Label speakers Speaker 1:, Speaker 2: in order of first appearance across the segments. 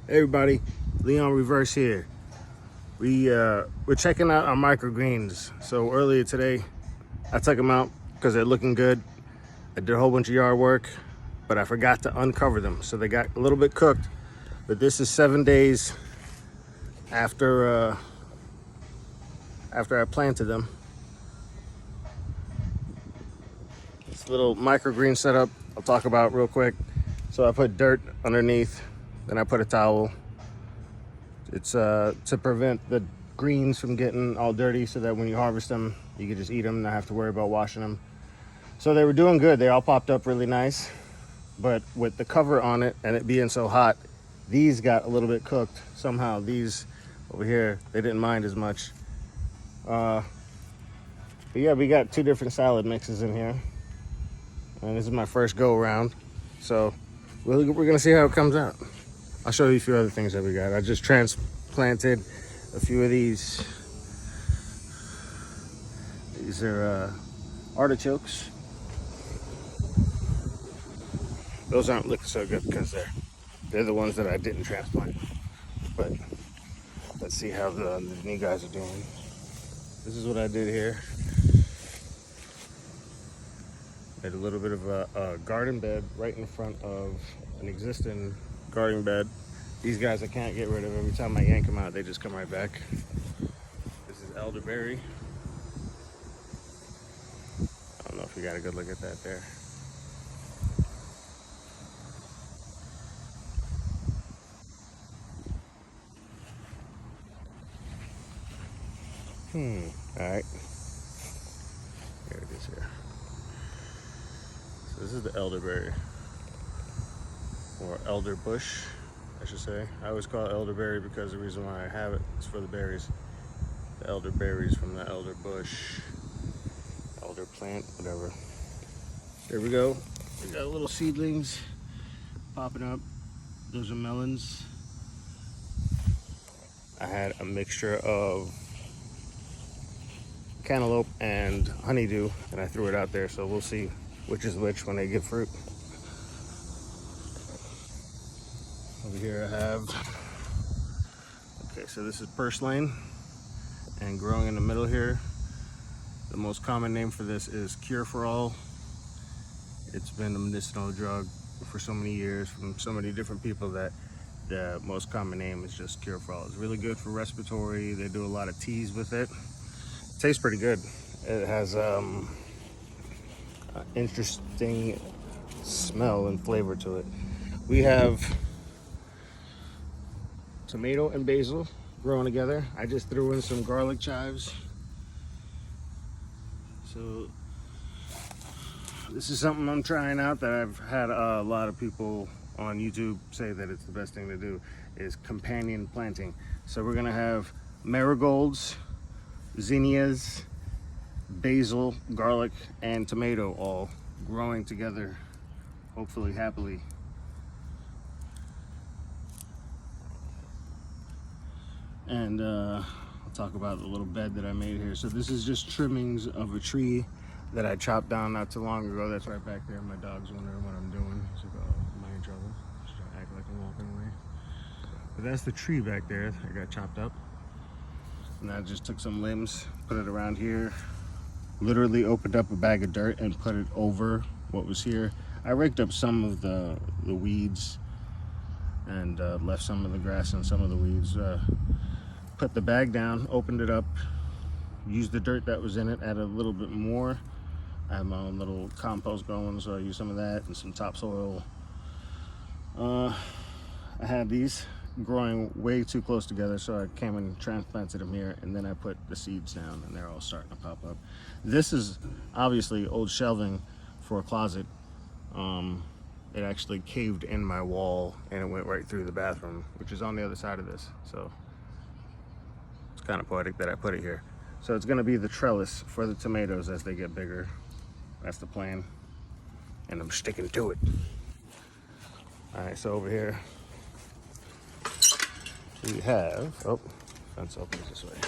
Speaker 1: Hey everybody, Leon Reverse here. We're checking out our microgreens. So earlier today, I took them out because they're looking good. I did a whole bunch of yard work, but I forgot to uncover them. So they got a little bit cooked, but this is 7 days after I planted them. This little microgreen setup I'll talk about real quick. So I put dirt underneath, then I put a towel. It's to prevent the greens from getting all dirty so that when you harvest them, you can just eat them and not have to worry about washing them. So they were doing good. They all popped up really nice. But with the cover on it and it being so hot, these got a little bit cooked. Somehow these over here, they didn't mind as much. But yeah, we got 2 different salad mixes in here. And this is my first go around. So we're gonna see how it comes out. I'll show you a few other things that we got. I just transplanted a few of these. These are artichokes. Those aren't looking so good because they're the ones that I didn't transplant. But let's see how the new guys are doing. This is what I did here. Made a little bit of a garden bed right in front of an existing garden bed. These guys I can't get rid of. Every time I yank them out, they just come right back. This is elderberry. I don't know if you got a good look at that there. All right. Here it is here. So this is the elderberry, or elder bush, I should say. I always call it elderberry because the reason why I have it is for the berries. The elderberries from the elder bush, elder plant, whatever. There we go. We got little seedlings popping up. Those are melons. I had a mixture of cantaloupe and honeydew, and I threw it out there, so we'll see which is which when they give fruit. Over here I have, okay, so this is purslane, and growing in the middle here, the most common name for this is Cure for All. It's been a medicinal drug for so many years from so many different people that the most common name is just Cure for All. It's really good for respiratory. They do a lot of teas with it. It tastes pretty good. It has interesting smell and flavor to it. We have tomato and basil growing together. I just threw in some garlic chives. So this is something I'm trying out that I've had a lot of people on YouTube say that it's the best thing to do, is companion planting. So we're gonna have marigolds, zinnias, basil, garlic, and tomato all growing together, hopefully happily. And I'll talk about the little bed that I made here. So this is just trimmings of a tree that I chopped down not too long ago. That's right back there. My dog's wondering what I'm doing. He's like, oh, am I in trouble? Just trying to act like I'm walking away. But that's the tree back there that got chopped up. And I just took some limbs, put it around here, literally opened up a bag of dirt and put it over what was here. I raked up some of the weeds and left some of the grass and some of the weeds. Put the bag down, opened it up, used the dirt that was in it, added a little bit more. I have my own little compost going, so I used some of that and some topsoil. I had these growing way too close together, so I came and transplanted them here, and then I put the seeds down and they're all starting to pop up. This is obviously old shelving for a closet. It actually caved in my wall and it went right through the bathroom, which is on the other side of this. So it's kind of poetic that I put it here. So it's gonna be the trellis for the tomatoes as they get bigger. That's the plan, and I'm sticking to it. All right, so over here we have, oh, fence opens this way.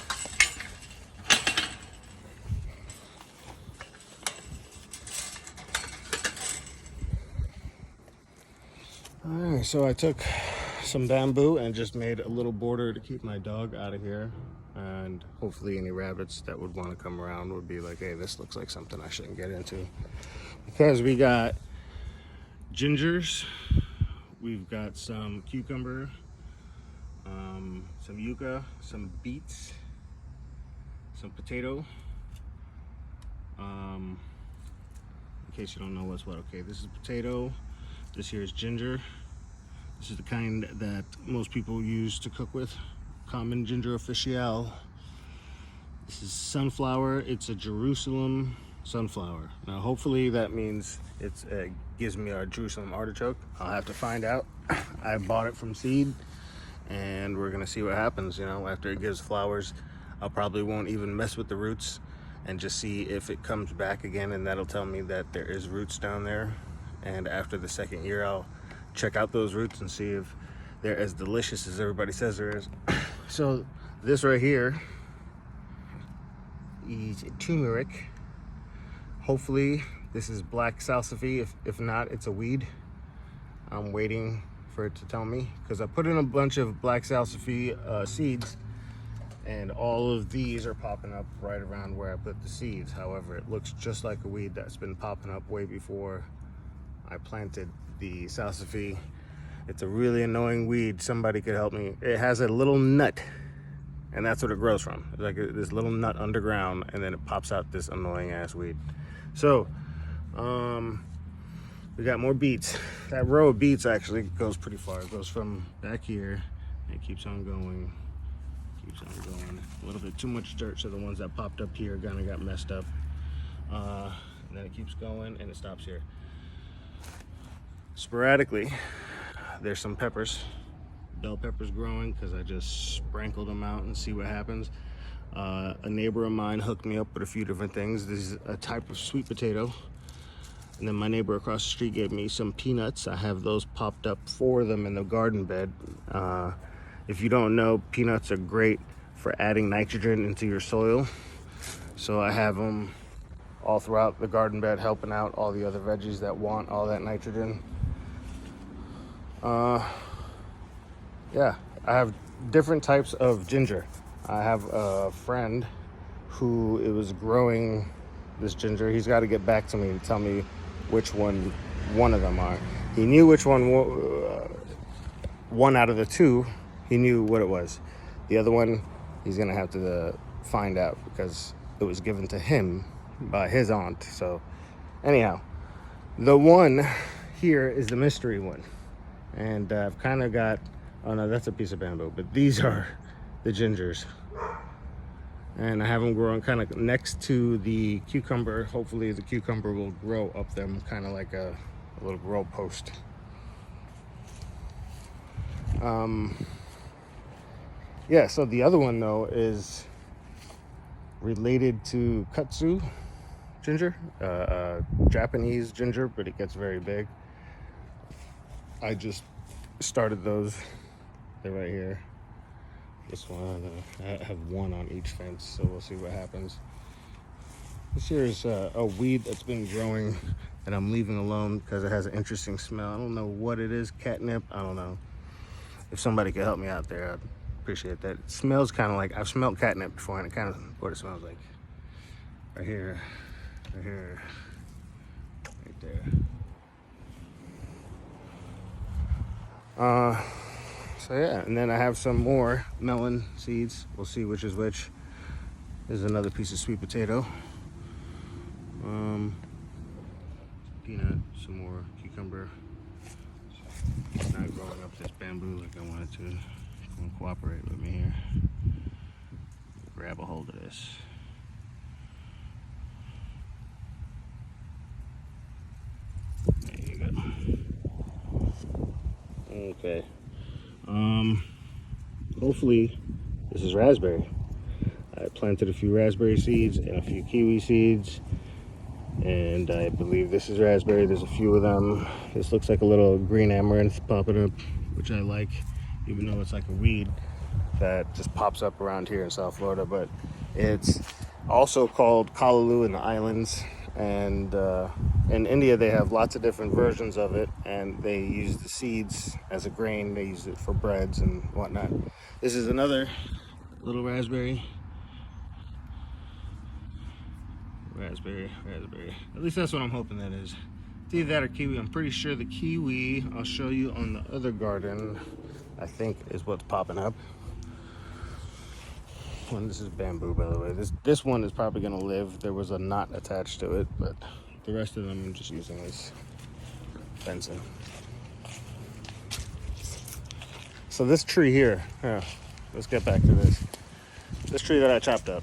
Speaker 1: Alright, so I took some bamboo and just made a little border to keep my dog out of here. And hopefully any rabbits that would want to come around would be like, hey, this looks like something I shouldn't get into. Because we got gingers, we've got some cucumber, some yucca, some beets, some potato. In case you don't know what's what, okay, this is potato, this here is ginger. This is the kind that most people use to cook with, common ginger official. This is sunflower. It's a Jerusalem sunflower. Now hopefully that means it gives me our Jerusalem artichoke. I'll have to find out. I bought it from seed and we're gonna see what happens. You know, after it gives flowers, I probably won't even mess with the roots and just see if it comes back again, and that'll tell me that there is roots down there. And after the second year, I'll check out those roots and see if they're as delicious as everybody says there is. So this right here is turmeric. Hopefully this is black salsify. If not, it's a weed. I'm waiting for it to tell me, because I put in a bunch of black salsify seeds, and all of these are popping up right around where I put the seeds. However, it looks just like a weed that's been popping up way before I planted the salsify. It's a really annoying weed. Somebody could help me. It has a little nut, and that's what it grows from. It's like this little nut underground, and then it pops out this annoying ass weed. So we got more beets. That row of beets actually goes pretty far. It goes from back here and it keeps on going, keeps on going. A little bit too much dirt, so the ones that popped up here kind of got messed up. And then it keeps going and it stops here. Sporadically, there's some peppers, bell peppers growing, because I just sprinkled them out and see what happens. A neighbor of mine hooked me up with a few different things. This is a type of sweet potato. And then my neighbor across the street gave me some peanuts. I have those popped up for them in the garden bed. If you don't know, peanuts are great for adding nitrogen into your soil. So I have them all throughout the garden bed, helping out all the other veggies that want all that nitrogen. Yeah, I have different types of ginger. I have a friend who it was growing this ginger. He's got to get back to me and tell me which one of them are. He knew which one out of the two, he knew what it was. The other one, he's gonna have to find out, because it was given to him by his aunt. So anyhow, the one here is the mystery one. And I've kind of got, oh no, that's a piece of bamboo, but these are the gingers. And I have them growing kind of next to the cucumber. Hopefully the cucumber will grow up them, kind of like a little grow post. Yeah, so the other one though is related to kudzu ginger, Japanese ginger, but it gets very big. I just started those. They're right here. This one, I have one on each fence, so we'll see what happens. This here is a weed that's been growing and I'm leaving alone because it has an interesting smell. I don't know what it is, catnip, I don't know. If somebody could help me out there, I'd appreciate that. It smells kind of like, I've smelled catnip before, and it kind of what it smells like. Right here, right here, right there. So yeah, and then I have some more melon seeds. We'll see which is which. There's another piece of sweet potato. Peanut, some more cucumber. It's not growing up this bamboo like I wanted to. Come on, cooperate with me here. Grab a hold of this. There you go. Okay. Hopefully this is raspberry. I planted a few raspberry seeds and a few kiwi seeds, and I believe this is raspberry. There's a few of them. This looks like a little green amaranth popping up, which I like, even though it's like a weed that just pops up around here in South Florida. But it's also called callaloo in the islands, and in India they have lots of different versions of it, and they use the seeds as a grain. They use it for breads and whatnot. This is another little raspberry. Raspberry. At least that's what I'm hoping that is. It's either that or kiwi. I'm pretty sure the kiwi, I'll show you on the other garden, I think is what's popping up. One, this is bamboo, by the way. This one is probably gonna live. There was a knot attached to it, but the rest of them I'm just using as fencing. So this tree here, let's get back to this. This tree that I chopped up,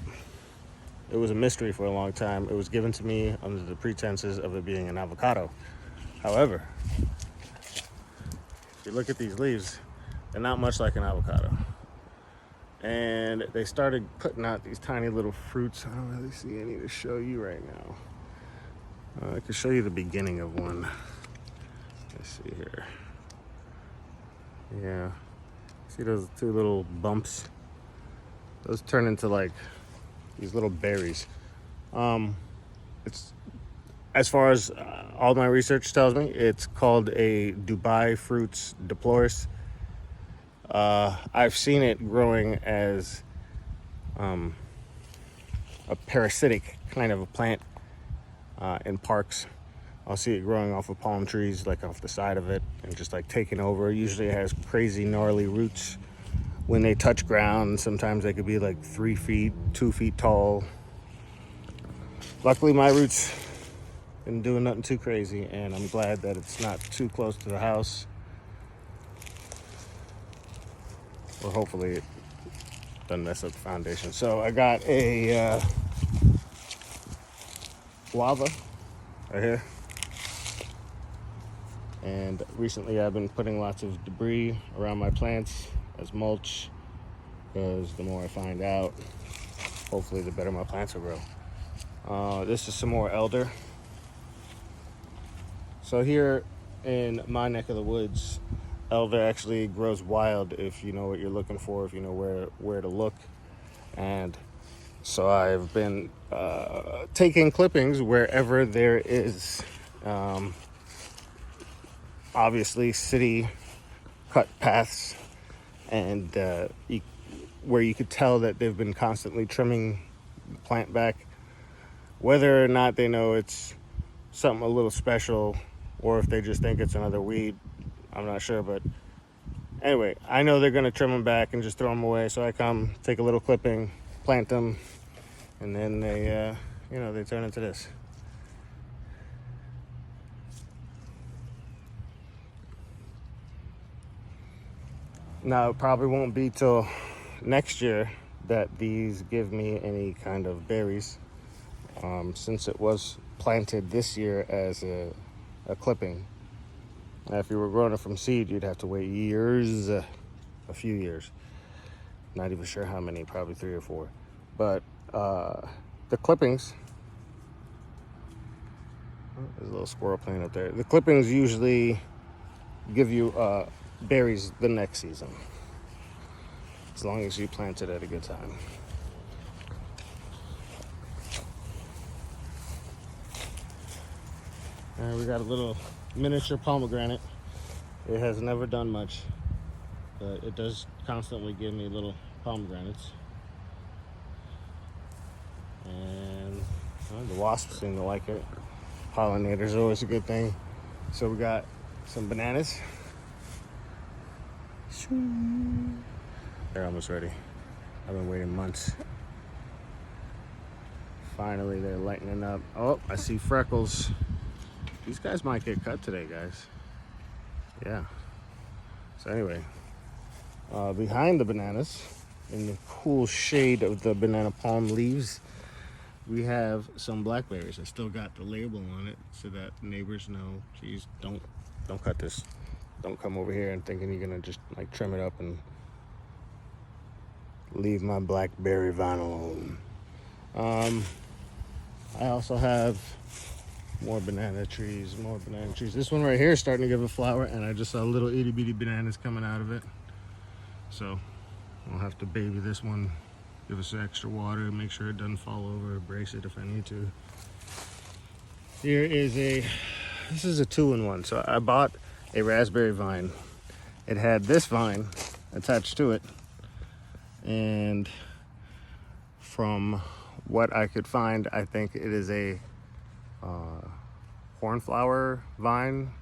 Speaker 1: it was a mystery for a long time. It was given to me under the pretenses of it being an avocado. However, if you look at these leaves, they're not much like an avocado. And they started putting out these tiny little fruits. I don't really see any to show you right now. I can show you the beginning of one. Let's see here. Yeah. See those two little bumps? Those turn into like these little berries. It's, as far as all my research tells me, it's called a Dubai Fruits Deploris. I've seen it growing as a parasitic kind of a plant in parks. I'll see it growing off of palm trees, like off the side of it, and just like taking over. Usually it has crazy gnarly roots. When they touch ground, sometimes they could be like 3 feet, 2 feet tall. Luckily my roots didn't do nothing too crazy, and I'm glad that it's not too close to the house. Or hopefully it doesn't mess up the foundation. So I got a guava right here. And recently I've been putting lots of debris around my plants as mulch, because the more I find out, hopefully the better my plants will grow. This is some more elder. So here in my neck of the woods, elder actually grows wild if you know what you're looking for, if you know where to look. And so I've been taking clippings wherever there is obviously city cut paths, and where you could tell that they've been constantly trimming the plant back, whether or not they know it's something a little special or if they just think it's another weed. I'm not sure, but anyway, I know they're gonna trim them back and just throw them away. So I come, take a little clipping, plant them, and then they, they turn into this. Now, it probably won't be till next year that these give me any kind of berries, since it was planted this year as a clipping. Now, if you were growing it from seed, you'd have to wait years, a few years. Not even sure how many, probably 3 or 4. But the clippings, there's a little squirrel playing up there. The clippings usually give you berries the next season, as long as you plant it at a good time. And we got a little miniature pomegranate. It has never done much, but it does constantly give me little pomegranates. And the wasps seem to like it. Pollinators are always a good thing. So we got some bananas. They're almost ready. I've been waiting months. Finally, they're lightening up. Oh, I see freckles. These guys might get cut today, guys. Yeah. So anyway, behind the bananas, in the cool shade of the banana palm leaves, we have some blackberries. I still got the label on it so that neighbors know, geez, don't cut this. Don't come over here and thinking you're gonna just like trim it up and leave my blackberry vine alone. I also have more banana trees. This one right here is starting to give a flower, and I just saw little itty bitty bananas coming out of it. So I'll have to baby this one, give us extra water, make sure it doesn't fall over, brace it if I need to. Here is this is a 2-in-1. So I bought a raspberry vine. It had this vine attached to it. And from what I could find, I think it is a cornflower vine,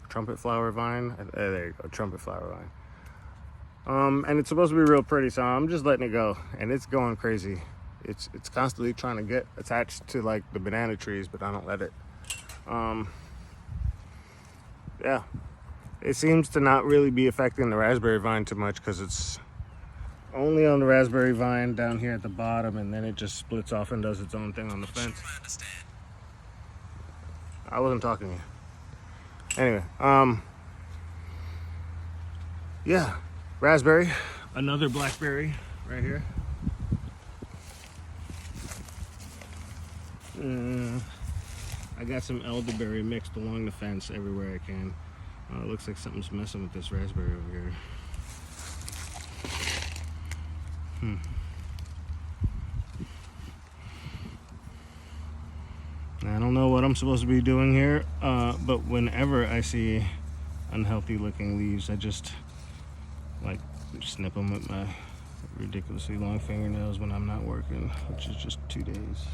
Speaker 1: trumpet flower vine. There you go, trumpet flower vine. And it's supposed to be real pretty, so I'm just letting it go, and it's going crazy. It's constantly trying to get attached to like the banana trees, but I don't let it. Yeah, it seems to not really be affecting the raspberry vine too much because it's only on the raspberry vine down here at the bottom, and then it just splits off and does its own thing on the fence. I wasn't talking to you. Anyway, yeah, raspberry, another blackberry right here. I got some elderberry mixed along the fence everywhere I can. It looks like something's messing with this raspberry over here. I don't know what I'm supposed to be doing here, but whenever I see unhealthy looking leaves, I just like snip them with my ridiculously long fingernails when I'm not working, which is just 2 days.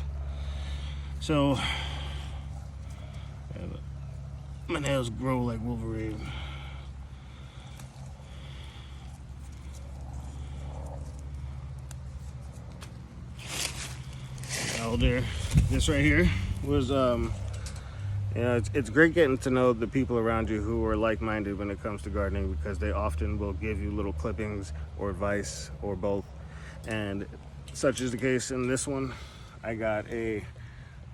Speaker 1: So yeah, my nails grow like Wolverine. Elder, this right here was you know, it's great getting to know the people around you who are like-minded when it comes to gardening, because they often will give you little clippings or advice or both, and such is the case in this one. I got a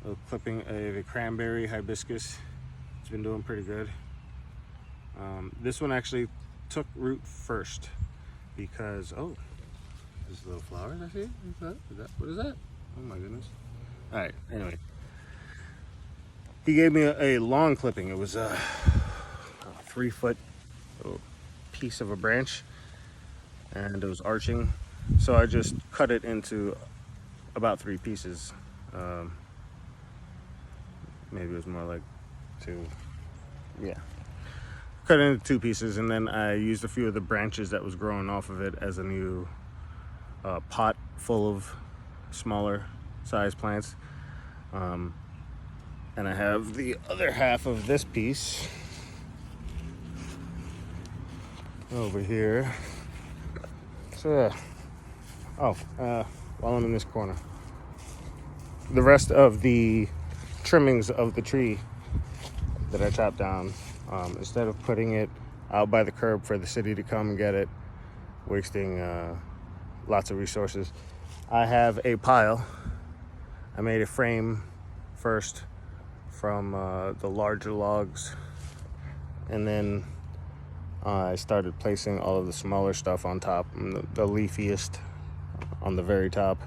Speaker 1: little clipping of a cranberry hibiscus. It's been doing pretty good. This one actually took root first because, oh, there's little flowers I see. Is that what is that? Oh my goodness. All right, anyway. He gave me a long clipping. It was a 3-foot piece of a branch, and it was arching. So I just cut it into about 3 pieces. Maybe it was more like 2. Yeah. Cut it into 2 pieces, and then I used a few of the branches that was growing off of it as a new pot full of smaller size plants. And I have the other half of this piece over here. So, while I'm in this corner, the rest of the trimmings of the tree that I chopped down, instead of putting it out by the curb for the city to come and get it, wasting lots of resources, I have a pile. I made a frame first from the larger logs, and then I started placing all of the smaller stuff on top, and the leafiest on the very top.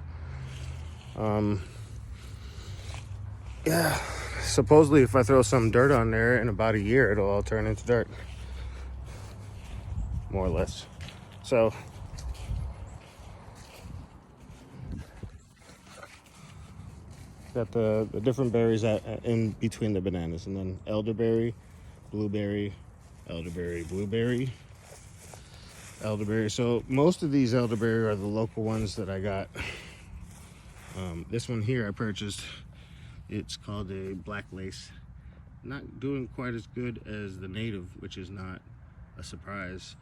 Speaker 1: Yeah, supposedly if I throw some dirt on there in about a year, it'll all turn into dirt, more or less. So got the different berries in between the bananas, and then elderberry, blueberry, elderberry, blueberry, elderberry. So most of these elderberry are the local ones that I got. This one here I purchased. It's called a black lace. Not doing quite as good as the native, which is not a surprise.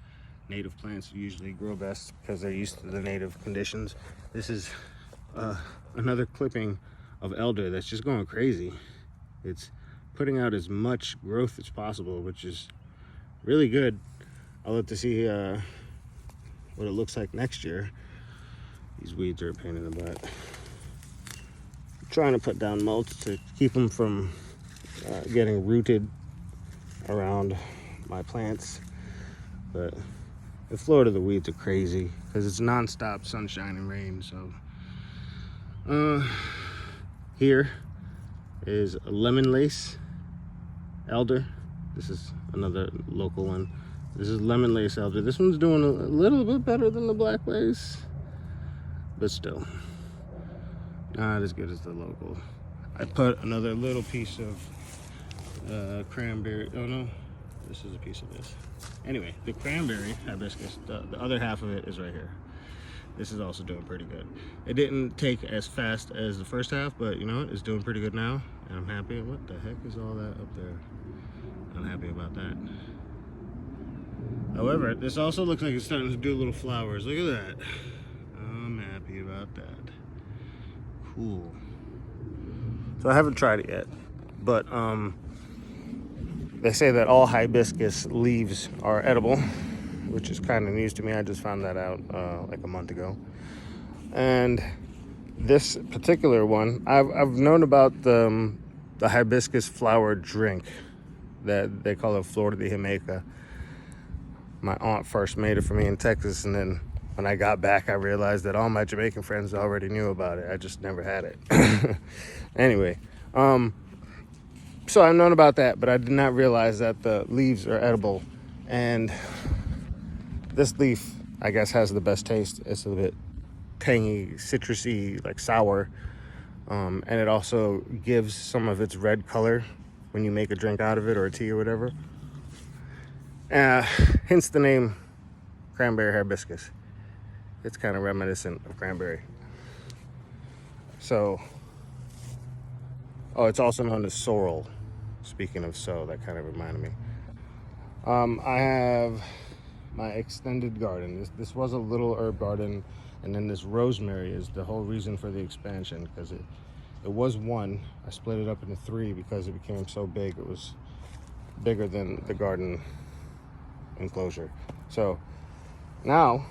Speaker 1: Native plants usually grow best because they're used to the native conditions. This is another clipping of elder that's just going crazy. It's putting out as much growth as possible, which is really good. I'll have to see what it looks like next year. These weeds are a pain in the butt. I'm trying to put down mulch to keep them from getting rooted around my plants, but in Florida the weeds are crazy because it's non-stop sunshine and rain. So here is a lemon lace elder. This is another local one. This is lemon lace elder. This one's doing a little bit better than the black lace, but still not as good as the local. I put another little piece of cranberry. Oh no, this is a piece of this. Anyway, the cranberry hibiscus, the other half of it is right here. This is also doing pretty good. It didn't take as fast as the first half, but you know what? It's doing pretty good now, and I'm happy. What the heck is all that up there? I'm happy about that. However, this also looks like it's starting to do little flowers. Look at that. I'm happy about that. Cool. So I haven't tried it yet, but they say that all hibiscus leaves are edible, which is kind of news to me. I just found that out like a month ago. And this particular one, I've known about the hibiscus flower drink that they call it Flor de Jamaica. My aunt first made it for me in Texas, and then when I got back, I realized that all my Jamaican friends already knew about it. I just never had it. Anyway, so I've known about that, but I did not realize that the leaves are edible. And this leaf, I guess, has the best taste. It's a bit tangy, citrusy, like sour. And it also gives some of its red color when you make a drink out of it or a tea or whatever. Hence the name cranberry hibiscus. It's kind of reminiscent of cranberry. So, oh, it's also known as sorrel. Speaking of that kind of reminded me. I have my extended garden. This was a little herb garden, and then this rosemary is the whole reason for the expansion, because it was one. I split it up into three because it became so big. It was bigger than the garden enclosure. So now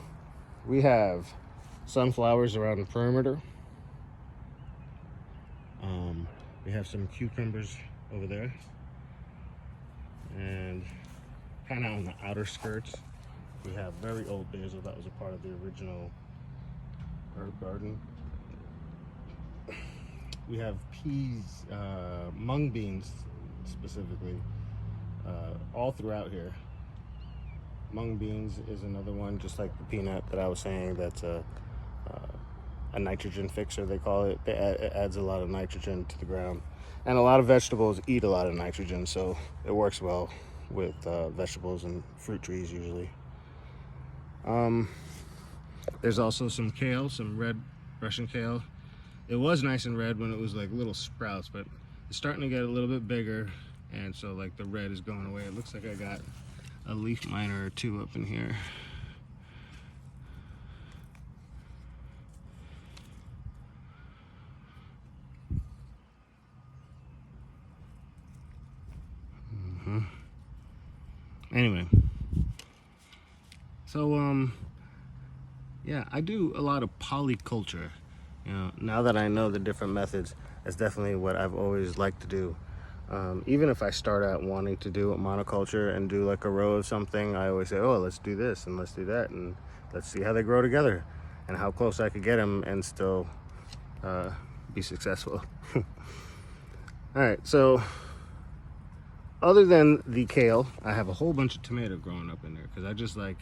Speaker 1: we have sunflowers around the perimeter. We have some cucumbers over there, and kind of on the outer skirts we have very old basil that was a part of the original herb garden. We have peas, mung beans specifically, all throughout here. Mung beans is another one, just like the peanut that I was saying, that's a nitrogen fixer, they call it. It adds a lot of nitrogen to the ground. And a lot of vegetables eat a lot of nitrogen, so it works well with vegetables and fruit trees usually. There's also some kale, some red Russian kale. It was nice and red when it was like little sprouts, but it's starting to get a little bit bigger, and so like the red is going away. It looks like I got a leaf miner or two up in here. Anyway, so yeah, I do a lot of polyculture. You know, now that I know the different methods, that's definitely what I've always liked to do. Even if I start out wanting to do a monoculture and do like a row of something, I always say, oh, let's do this and let's do that, and let's see how they grow together and how close I could get them and still be successful. All right, so other than the kale, I have a whole bunch of tomato growing up in there because I just like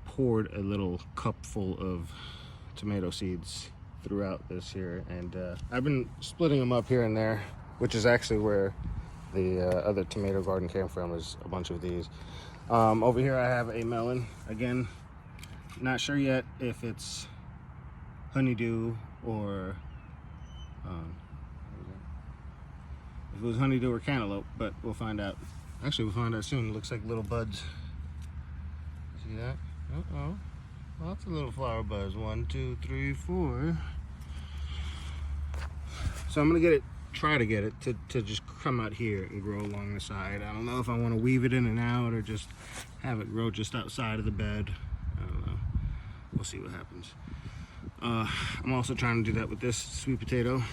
Speaker 1: poured a little cup full of tomato seeds throughout this here, and I've been splitting them up here and there, which is actually where the other tomato garden came from, is a bunch of these. Over here I have a melon. Again, not sure yet if it's honeydew or if it was honeydew or cantaloupe, but we'll find out. Actually, we'll find out soon. It looks like little buds. See that? Uh-oh. Lots of little flower buds. 1, 2, 3, 4. So I'm gonna try to get it to just come out here and grow along the side. I don't know if I want to weave it in and out or just have it grow just outside of the bed. I don't know. We'll see what happens. I'm also trying to do that with this sweet potato.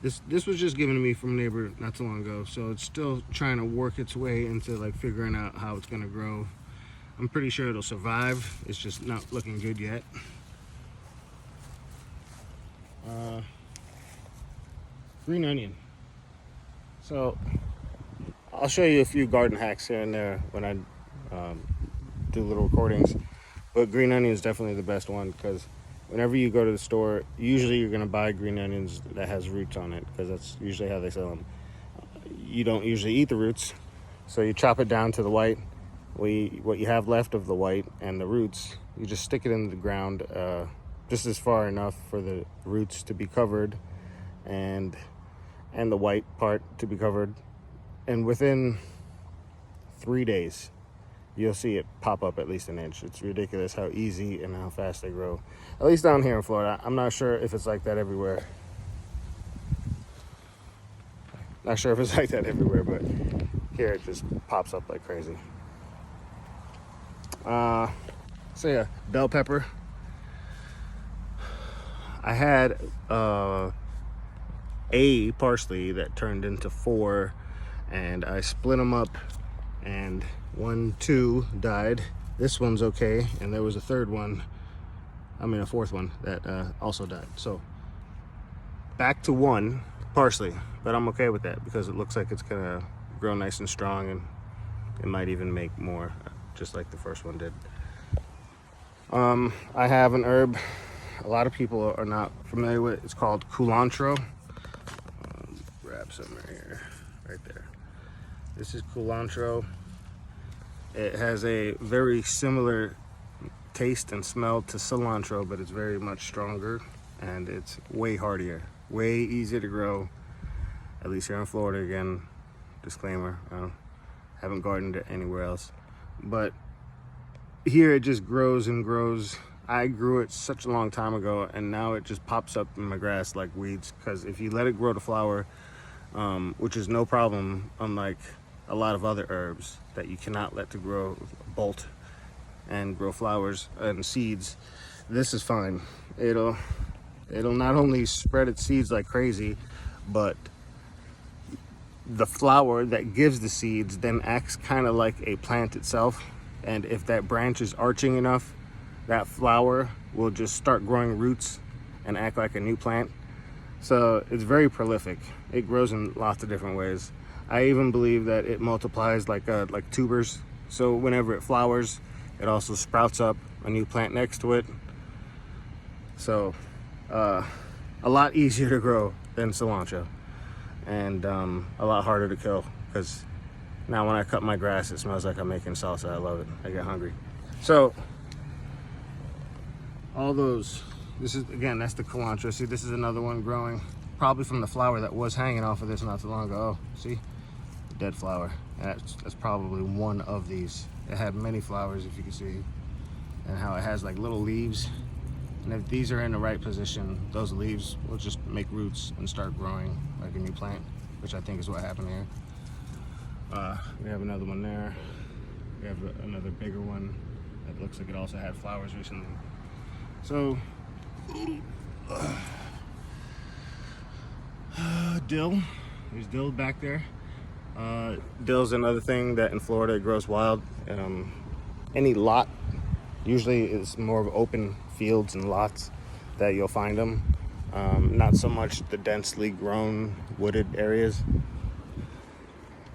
Speaker 1: This was just given to me from a neighbor not too long ago, so it's still trying to work its way into like figuring out how it's gonna grow. I'm pretty sure it'll survive. It's just not looking good yet. Green onion. So I'll show you a few garden hacks here and there when I do little recordings, but green onion is definitely the best one because whenever you go to the store, usually you're going to buy green onions that has roots on it, because that's usually how they sell them. You don't usually eat the roots, so you chop it down to the white. What you have left of the white and the roots, you just stick it into the ground just as far enough for the roots to be covered and the white part to be covered. And within 3 days, you'll see it pop up at least an inch. It's ridiculous how easy and how fast they grow. At least down here in Florida. I'm not sure if it's like that everywhere. Not sure if it's like that everywhere, but here it just pops up like crazy. So yeah, bell pepper. I had a parsley that turned into 4, and I split them up, and 2 died. This one's okay, and there was a third one, a fourth one that also died. So back to 1 parsley, but I'm okay with that because it looks like it's gonna grow nice and strong, and it might even make more, just like the first one did. I have an herb a lot of people are not familiar with. It's called culantro. Grab some right here, right there. This is culantro. It has a very similar taste and smell to cilantro, but it's very much stronger, and it's way hardier, way easier to grow, at least here in Florida. Again, disclaimer, I haven't gardened it anywhere else, but here it just grows and grows. I grew it such a long time ago, and now it just pops up in my grass like weeds, because if you let it grow to flower, which is no problem, unlike a lot of other herbs that you cannot let to grow bolt and grow flowers and seeds, this is fine. It'll not only spread its seeds like crazy, but the flower that gives the seeds then acts kind of like a plant itself. And if that branch is arching enough, that flower will just start growing roots and act like a new plant. So it's very prolific. It grows in lots of different ways. I even believe that it multiplies like tubers. So whenever it flowers, it also sprouts up a new plant next to it. So a lot easier to grow than cilantro, and a lot harder to kill, because now when I cut my grass, it smells like I'm making salsa. I love it. I get hungry. So all those, this is, again, that's the culantro. See, this is another one growing, probably from the flower that was hanging off of this not too long ago. Oh, see, dead flower. That's probably one of these. It had many flowers, if you can see, and how it has like little leaves. And if these are in the right position, those leaves will just make roots and start growing like a new plant, which I think is what happened here. We have another one there. We have another bigger one that looks like it also had flowers recently. So, dill. There's dill back there. Dill's another thing that in Florida grows wild. Any lot, usually it's more of open fields and lots that you'll find them. Not so much the densely grown wooded areas.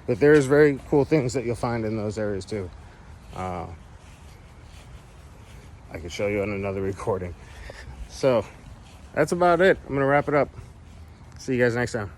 Speaker 1: But there's very cool things that you'll find in those areas too. I can show you on another recording. So that's about it. I'm gonna wrap it up. See you guys next time.